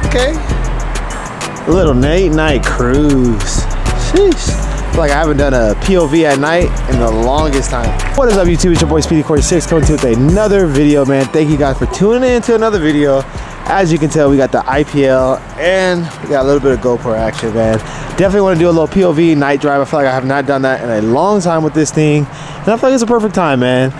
Okay. A little late night cruise. Sheesh. I feel like I haven't done a POV at night in the longest time. What is up, YouTube? It's your boy Speedy46 coming to you with another video, man. Thank you guys for tuning in to another video. As you can tell, we got the IPL and we got a little bit of GoPro action, man. Definitely want to do a little POV night drive. I feel like I have not done that in a long time with this thing, and I feel like it's a perfect time, man.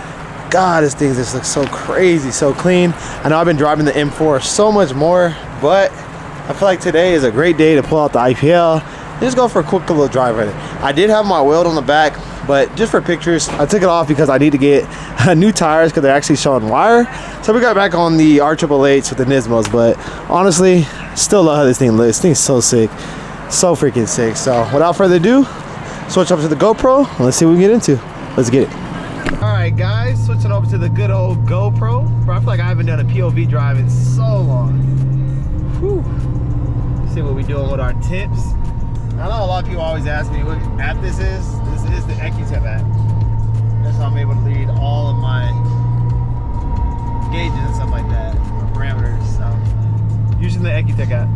God, this thing just looks so crazy, so clean. I know I've been driving the M4 so much more, but I feel like today is a great day to pull out the IPL and just go for a quick little drive with it. I did have my weld on the back, but just for pictures, I took it off because I need to get new tires because they're actually showing wire. So we got back on the R888s with the Nismos, but honestly, still love how this thing looks. This thing's so sick, so freaking sick. So without further ado, switch up to the GoPro and let's see what we get into. Let's get it. All right, guys, switching over to the good old GoPro. Bro, I feel like I haven't done a POV drive in so long. Whew. Let's see what we're doing with our tips. I know a lot of people always ask me what app this is. This is the HUNTS app. That's how I'm able to read all of my gauges and stuff like that, parameters. So, using the HUNTS app.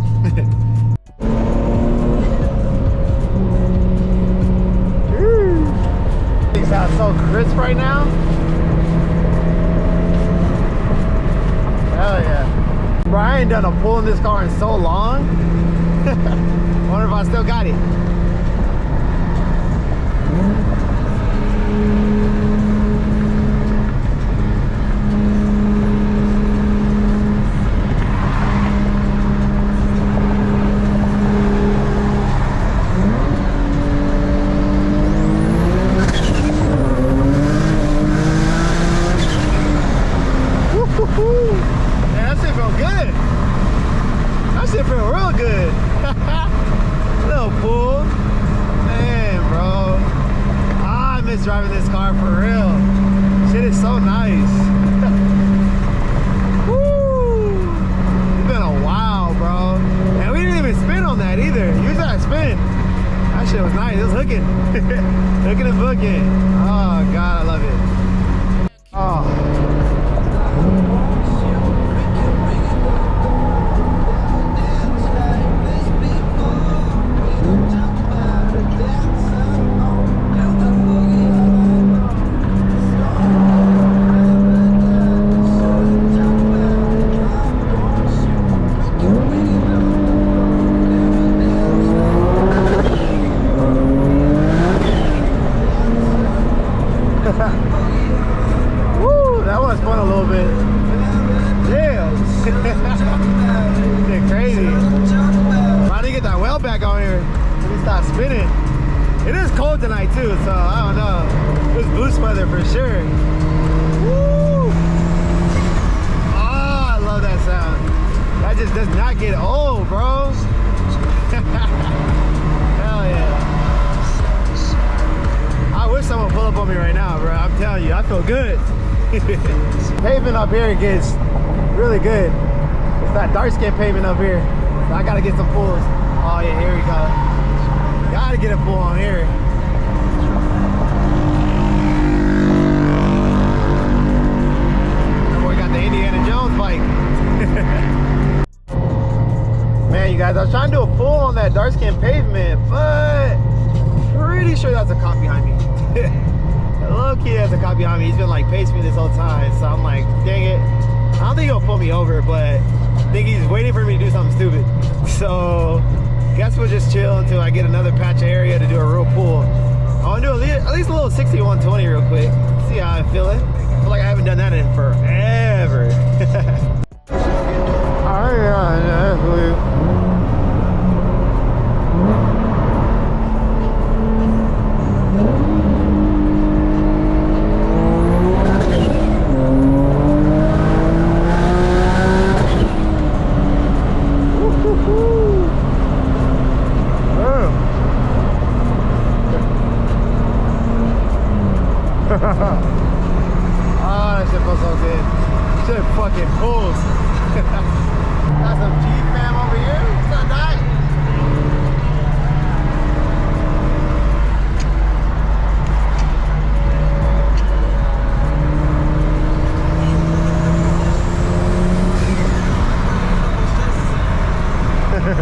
Things sound so crisp right now. Hell yeah. Bro, I ain't done a pull in this car in so long. Wonder if I still got it. Man, that shit feel good. That shit feel real good. Little pool. Man, bro. I miss driving this car for real. Shit is so nice. Woo! It's been a while, bro. And we didn't even spin on that either. Usually I spin. That shit was nice. It was hooking. Hooking and booking. Oh, God, I love it. Oh. Woo, that was fun a little bit. Yeah. They're crazy. I need to get that well back on here. Let me stop spinning. It is cold tonight too, so I don't know. It's boost weather for sure. Woo! Oh, I love that sound. That just does not get old, bro. Hell yeah. I wish someone would pull up on me right now, bro. I'm telling you, I feel good. Pavement up here gets really good. It's that dark skin pavement up here. So I gotta get some pulls. Oh yeah, here we go. Gotta get a pull on here. That boy got the Indiana Jones bike. Man, you guys, I was trying to do a pull on that dark skin pavement, but pretty sure that's a cop behind me. Low key, that's a cop behind me. He's been like pacing me this whole time, so I'm like, dang it. I don't think he'll pull me over, but I think he's waiting for me to do something stupid. So, guess we'll just chill until I get another patch of area to do a real pull. I want to do at least a little 60-120 real quick. See how I'm feeling. I feel like I haven't done that in forever. Alright, yeah, that's weird. Oh, that shit feels so good. Shit fucking pulls. Trying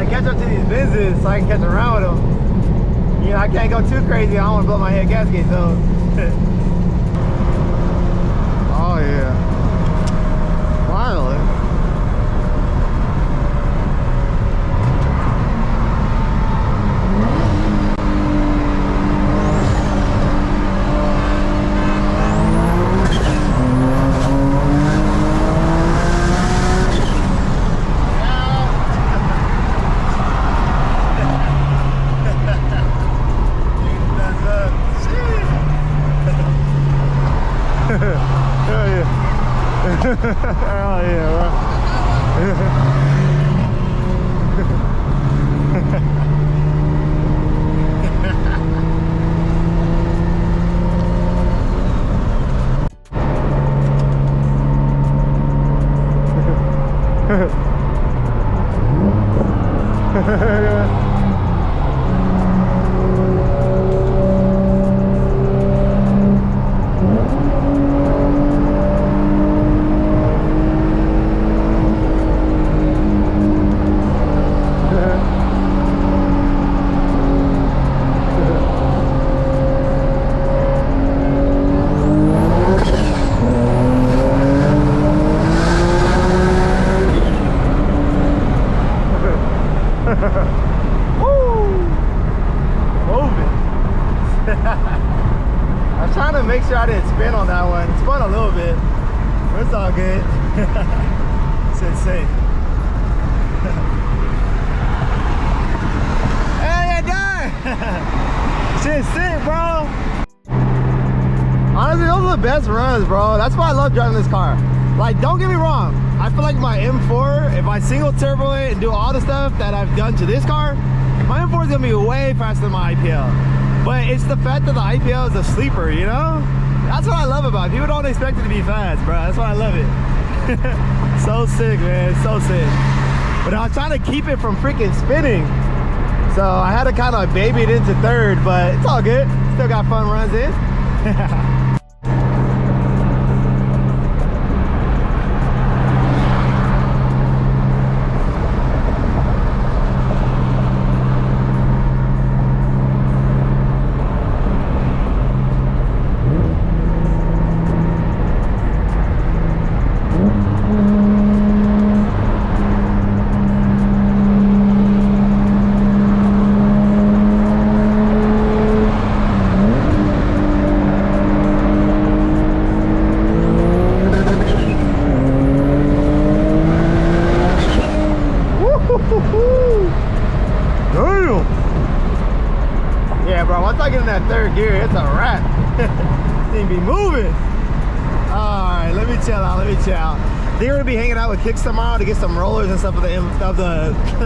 to catch up to these Benzes so I can catch around with them. You know, I can't go too crazy. I don't want to blow my head gasket, so. Oh yeah. Finally. Oh yeah, bro. I was trying to make sure I didn't spin on that one. It spun a little bit, but it's all good. It's insane. Hey, you're done! Shit's sick, bro. Honestly, those are the best runs, bro. That's why I love driving this car. Like, don't get me wrong. I feel like my M4, if I single turbo it and do all the stuff that I've done to this car, my M4 is gonna be way faster than my IPL. But it's the fact that the IPL is a sleeper, you know? That's what I love about it. People don't expect it to be fast, bro. That's why I love it. So sick, man. So sick. But I was trying to keep it from freaking spinning. So I had to kind of baby it into third, but it's all good. Still got fun runs in. Yeah, bro, once I get in that third gear, it's a wrap. Thing be moving. Alright, let me chill out, They're gonna be hanging out with Kicks tomorrow to get some rollers and stuff of the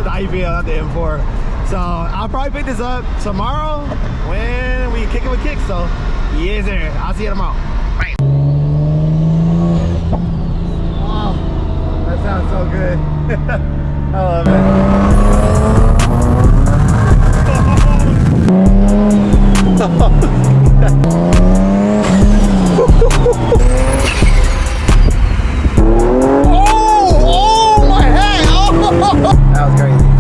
IPL, not the M4. So I'll probably pick this up tomorrow when we kick it with Kicks. So yes, sir. I'll see you tomorrow. Bye. Oh, that sounds so good. I love it. Oh, my head! Oh. That was crazy.